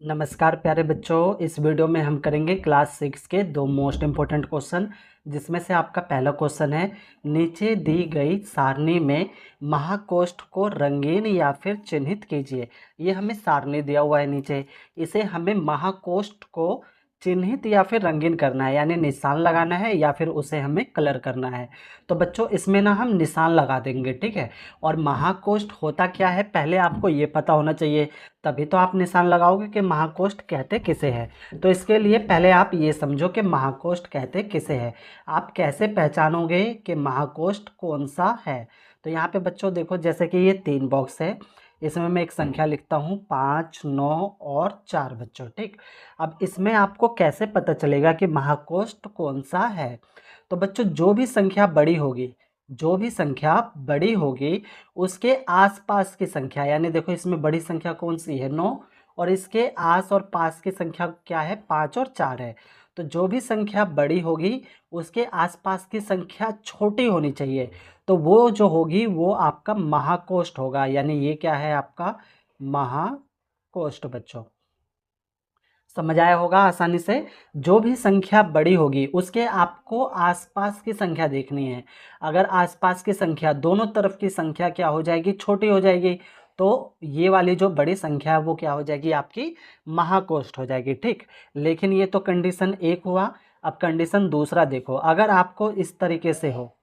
नमस्कार प्यारे बच्चों। इस वीडियो में हम करेंगे क्लास 6 के दो मोस्ट इम्पोर्टेंट क्वेश्चन, जिसमें से आपका पहला क्वेश्चन है, नीचे दी गई सारणी में महाकोष्ठ को रंगीन या फिर चिन्हित कीजिए। ये हमें सारणी दिया हुआ है नीचे, इसे हमें महाकोष्ठ को चिन्हित या फिर रंगीन करना है, यानी निशान लगाना है या फिर उसे हमें कलर करना है। तो बच्चों इसमें ना हम निशान लगा देंगे, ठीक है। और महाकोष्ठ होता क्या है पहले आपको ये पता होना चाहिए, तभी तो आप निशान लगाओगे कि महाकोष्ठ कहते किसे हैं। तो इसके लिए पहले आप ये समझो कि महाकोष्ठ कहते किसे हैं। आप कैसे पहचानोगे कि महाकोष्ठ कौन सा है। तो यहाँ पे बच्चों देखो, जैसे कि ये 3 बॉक्स है, इसमें मैं एक संख्या लिखता हूँ 5, 9 और 4 बच्चों, ठीक। अब इसमें आपको कैसे पता चलेगा कि महाकोष्ठ कौन सा है। तो बच्चों जो भी संख्या बड़ी होगी उसके आसपास की संख्या, यानी देखो इसमें बड़ी संख्या कौन सी है 9, और इसके आस और पास की संख्या क्या है 5 और 4 है। तो जो भी संख्या बड़ी होगी उसके आसपास की संख्या छोटी होनी चाहिए, तो वो जो होगी वो आपका महाकोष्ठ होगा, यानी ये क्या है आपका महाकोष्ठ बच्चों। समझ आया होगा आसानी से। जो भी संख्या बड़ी होगी उसके आपको आसपास की संख्या देखनी है। अगर आसपास की संख्या दोनों तरफ की संख्या क्या हो जाएगी, छोटी हो जाएगी, तो ये वाली जो बड़ी संख्या है वो क्या हो जाएगी आपकी महाकोष्ठ हो जाएगी, ठीक। लेकिन ये तो कंडीशन एक हुआ। अब कंडीशन दूसरा देखो, अगर आपको इस तरीके से हो,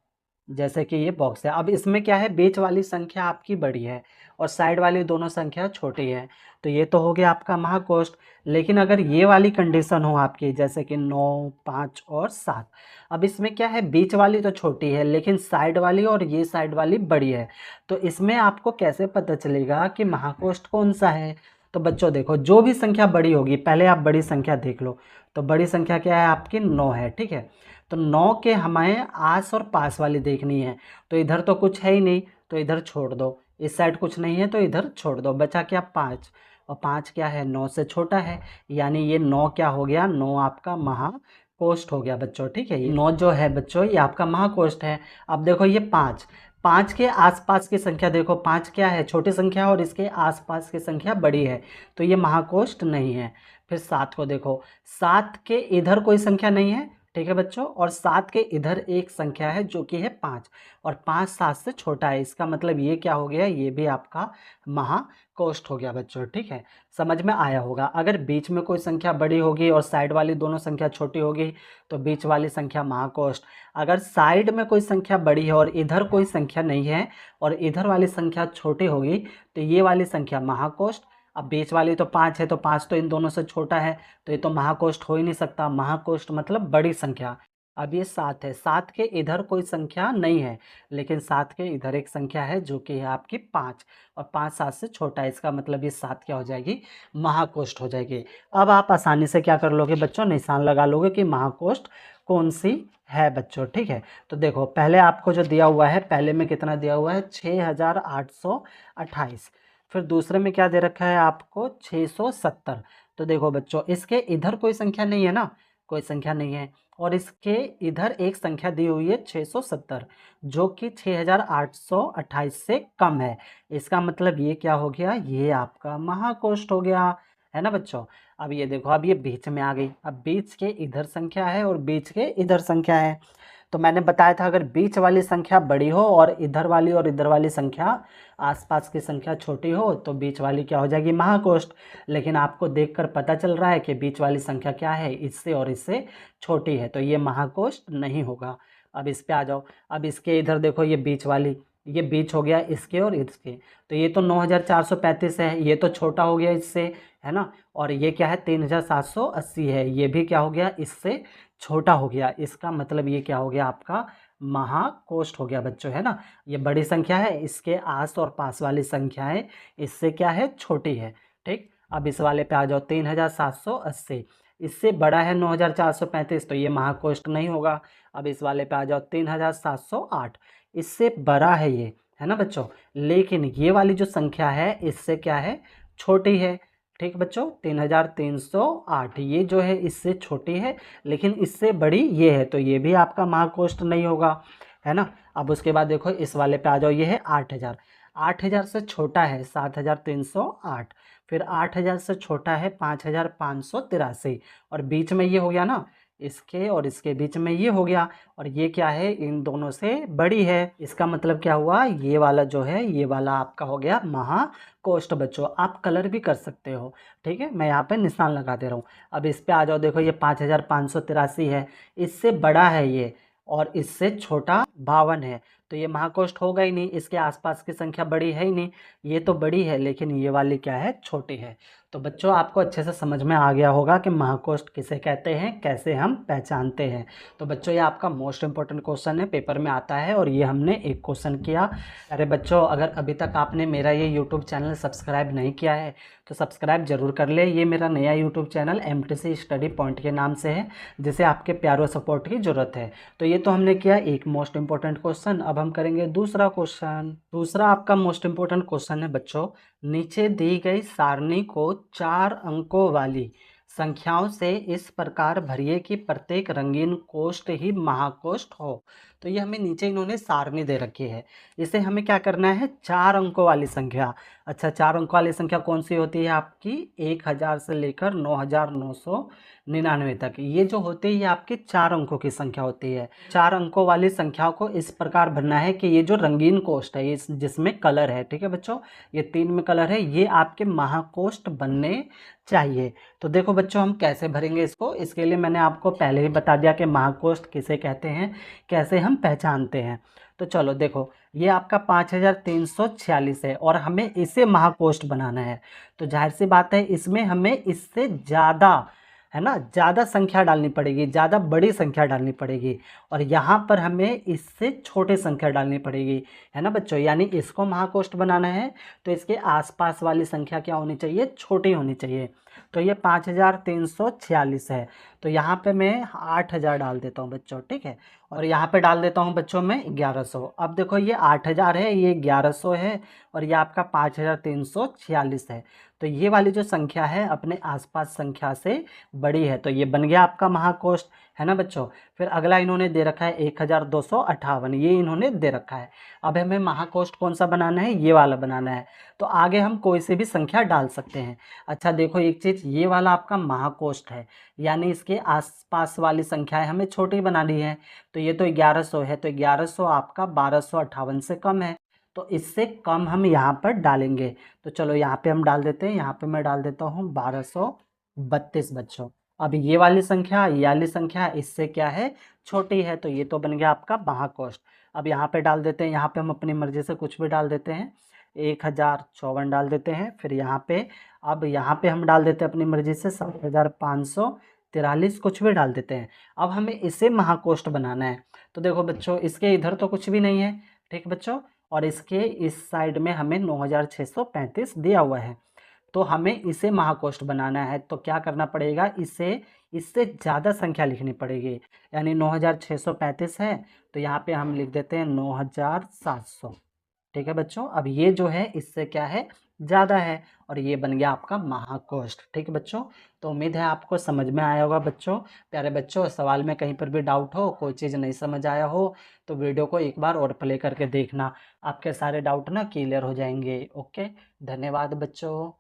जैसे कि ये बॉक्स है, अब इसमें क्या है बीच वाली संख्या आपकी बड़ी है और साइड वाली दोनों संख्या छोटी है, तो ये तो हो गया आपका महाकोष्ठ। लेकिन अगर ये वाली कंडीशन हो आपकी, जैसे कि 9, 5 और 7, अब इसमें क्या है बीच वाली तो छोटी है लेकिन साइड वाली और ये साइड वाली बड़ी है, तो इसमें आपको कैसे पता चलेगा कि महाकोष्ठ कौन सा है। तो बच्चों देखो, जो भी संख्या बड़ी होगी, पहले आप बड़ी संख्या देख लो। तो बड़ी संख्या क्या है आपकी 9 है, ठीक है। तो 9 के हमें आस और पास वाली देखनी है, तो इधर तो कुछ है ही नहीं, तो इधर छोड़ दो। इस साइड कुछ नहीं है तो इधर छोड़ दो, बचा क्या 5। और 5 क्या है 9 से छोटा है, यानी ये 9 क्या हो गया, 9 आपका महाकोष्ठ हो गया बच्चों, ठीक है। ये 9 जो है बच्चों ये आपका महाकोष्ठ है। अब देखो ये 5, 5 के आसपास की संख्या देखो, 5 क्या है छोटी संख्या और इसके आसपास की संख्या बड़ी है, तो ये महाकोष्ठ नहीं है। फिर 7 को देखो, 7 के इधर कोई संख्या नहीं है, ठीक है बच्चों, और 7 के इधर एक संख्या है जो कि है 5, और 5 7 से छोटा है, इसका मतलब ये क्या हो गया, ये भी आपका महाकोष्ठ हो गया बच्चों, ठीक है। समझ में आया होगा। अगर बीच में कोई संख्या बड़ी होगी और साइड वाली दोनों संख्या छोटी होगी तो बीच वाली संख्या महाकोष्ठ। अगर साइड में कोई संख्या बड़ी है और इधर कोई संख्या नहीं है और इधर वाली संख्या छोटी होगी तो ये वाली संख्या महाकोष्ठ। अब बीच वाली तो 5 है, तो 5 तो इन दोनों से छोटा है, तो ये तो महाकोष्ठ हो ही नहीं सकता। महाकोष्ठ मतलब बड़ी संख्या। अब ये 7 है, 7 के इधर कोई संख्या नहीं है, लेकिन 7 के इधर एक संख्या है जो कि है आपकी 5, और 5 7 से छोटा है, इसका मतलब ये 7 क्या हो जाएगी महाकोष्ठ हो जाएगी। अब आप आसानी से क्या कर लोगे बच्चों, निशान लगा लोगे कि महाकोष्ठ कौन सी है बच्चों, ठीक है। तो देखो पहले आपको जो दिया हुआ है, पहले में कितना दिया हुआ है 6828, फिर दूसरे में क्या दे रखा है आपको 670। तो देखो बच्चों इसके इधर कोई संख्या नहीं है ना, कोई संख्या नहीं है, और इसके इधर एक संख्या दी हुई है 670 जो कि 6828 से कम है। इसका मतलब ये क्या हो गया, ये आपका महाकोष्ठ हो गया, है ना बच्चों। अब ये देखो, अब ये बीच में आ गई, अब बीच के इधर संख्या है और बीच के इधर संख्या है। तो मैंने बताया था अगर बीच वाली संख्या बड़ी हो और इधर वाली संख्या आसपास की संख्या छोटी हो तो बीच वाली क्या हो जाएगी महाकोष्ठ। लेकिन आपको देखकर पता चल रहा है कि बीच वाली संख्या क्या है, इससे और इससे छोटी है, तो ये महाकोष्ठ नहीं होगा। अब इस पे आ जाओ, अब इसके इधर देखो, ये बीच वाली, ये बीच हो गया इसके और इसके, तो ये तो 9435 है, ये तो छोटा हो गया इससे, है ना। और ये क्या है 3780 है, ये भी क्या हो गया इससे छोटा हो गया, इसका मतलब ये क्या हो गया आपका महाकोष्ठ हो गया बच्चों, है ना। ये बड़ी संख्या है, इसके आस और पास वाली संख्याएं इससे क्या है छोटी है, ठीक। अब इस वाले पे आ जाओ 3780, इससे बड़ा है 9435, तो ये महाकोष्ठ नहीं होगा। अब इस वाले पे आ जाओ 3708, इससे बड़ा है ये, है ना बच्चों, लेकिन ये वाली जो संख्या है इससे क्या है छोटी है, ठीक बच्चों। 3308 ये जो है इससे छोटी है, लेकिन इससे बड़ी ये है, तो ये भी आपका महाकोष्ठ नहीं होगा, है ना। अब उसके बाद देखो इस वाले पे आ जाओ, ये है 8000, 8000 से छोटा है 7308, फिर 8000 से छोटा है 5583, और बीच में ये हो गया ना, इसके और इसके बीच में ये हो गया, और ये क्या है, इन दोनों से बड़ी है। इसका मतलब क्या हुआ, ये वाला जो है, ये वाला आपका हो गया महाकोष्ठ बच्चों। आप कलर भी कर सकते हो, ठीक है, मैं यहाँ पे निशान लगा दे रहा हूँ। अब इस पे आ जाओ, देखो ये 5583 है, इससे बड़ा है ये, और इससे छोटा 52 है, तो ये महाकोष्ठ होगा ही नहीं, इसके आसपास की संख्या बड़ी है ही नहीं। ये तो बड़ी है लेकिन ये वाली क्या है, छोटी है। तो बच्चों आपको अच्छे से समझ में आ गया होगा कि महाकोष्ठ किसे कहते हैं, कैसे हम पहचानते हैं। तो बच्चों ये आपका मोस्ट इंपॉर्टेंट क्वेश्चन है, पेपर में आता है, और ये हमने एक क्वेश्चन किया। अरे बच्चों, अगर अभी तक आपने मेरा ये यूट्यूब चैनल सब्सक्राइब नहीं किया है तो सब्सक्राइब जरूर कर ले। ये मेरा नया YouTube channel MTC study point के नाम से है, जिसे आपके प्यार और सपोर्ट की ज़रूरत है। तो ये तो हमने किया एक मोस्ट इंपॉर्टेंट क्वेश्चन। अब हम करेंगे दूसरा क्वेश्चन। दूसरा आपका मोस्ट इंपॉर्टेंट क्वेश्चन है बच्चों, नीचे दी गई सारणी को 4 अंकों वाली संख्याओं से इस प्रकार भरिए कि प्रत्येक रंगीन कोष्ठ ही महाकोष्ठ हो। तो ये हमें नीचे इन्होंने सारणी दे रखी है, इसे हमें क्या करना है, 4 अंकों वाली संख्या। अच्छा, 4 अंकों वाली संख्या कौन सी होती है आपकी, 1000 से लेकर 9999 तक, ये जो होती है ये आपके 4 अंकों की संख्या होती है। 4 अंकों वाली संख्याओं को इस प्रकार भरना है कि ये जो रंगीन कोष्ठ है, ये जिसमें कलर है, ठीक है बच्चों, ये 3 में कलर है, ये आपके महाकोष्ठ बनने चाहिए। तो देखो बच्चों हम कैसे भरेंगे इसको, इसके लिए मैंने आपको पहले ही बता दिया कि महाकोष्ठ किसे कहते हैं, कैसे हम पहचानते हैं। तो चलो देखो, ये आपका 5346 है और हमें इसे महाकोष्ठ बनाना है, तो जाहिर सी बात है इसमें हमें इससे ज़्यादा, है ना, ज़्यादा संख्या डालनी पड़ेगी, ज़्यादा बड़ी संख्या डालनी पड़ेगी, और यहाँ पर हमें इससे छोटे संख्या डालनी पड़ेगी, है ना बच्चों। यानी इसको महाकोष्ठ बनाना है तो इसके आसपास वाली संख्या क्या होनी चाहिए, छोटी होनी चाहिए। तो ये 5346 है, तो यहाँ पे मैं 8000 डाल देता हूँ बच्चों, ठीक है, और यहाँ पे डाल देता हूँ बच्चों मैं 1100। अब देखो ये 8000 है, ये 1100 है, और ये आपका 5346 है, तो ये वाली जो संख्या है अपने आसपास संख्या से बड़ी है, तो ये बन गया आपका महाकोष्ठ, है ना बच्चों। फिर अगला इन्होंने दे रखा है 1258, ये इन्होंने दे रखा है। अब हमें महाकोष्ठ कौन सा बनाना है, ये वाला बनाना है, तो आगे हम कोई से भी संख्या डाल सकते हैं। अच्छा देखो एक चीज़, ये वाला आपका महाकोष्ठ है, यानी इसके आसपास वाली संख्याएं हमें छोटी बनानी है, तो ये तो 1100 है, तो 1100 आपका 1258 से कम है, तो इससे कम हम यहाँ पर डालेंगे। तो चलो यहाँ पे हम डाल देते हैं, यहाँ पे मैं डाल देता हूँ 1232 बच्चों। अब ये वाली संख्या, ये वाली संख्या इससे क्या है, छोटी है, तो ये तो बन गया आपका महाकोष्ठ। अब यहाँ पे डाल देते हैं, यहाँ पे हम अपनी मर्जी से कुछ भी डाल देते हैं, 1054 डाल देते हैं। फिर यहाँ पे, अब यहाँ पे हम डाल देते हैं अपनी मर्जी से 7543, कुछ भी डाल देते हैं। अब हमें इसे महाकोष्ठ बनाना है, तो देखो बच्चों इसके इधर तो कुछ भी नहीं है, ठीक है बच्चों, और इसके इस साइड में हमें 9635 दिया हुआ है, तो हमें इसे महाकोष्ठ बनाना है, तो क्या करना पड़ेगा, इसे इससे ज़्यादा संख्या लिखनी पड़ेगी। यानी 9635 है, तो यहाँ पे हम लिख देते हैं 9700, ठीक है बच्चों। अब ये जो है इससे क्या है, ज़्यादा है, और ये बन गया आपका महाकोष्ठ, ठीक है बच्चों। तो उम्मीद है आपको समझ में आया होगा बच्चों। प्यारे बच्चों, सवाल में कहीं पर भी डाउट हो, कोई चीज़ नहीं समझ आया हो, तो वीडियो को एक बार और प्ले करके देखना, आपके सारे डाउट ना क्लियर हो जाएंगे। ओके, धन्यवाद बच्चों।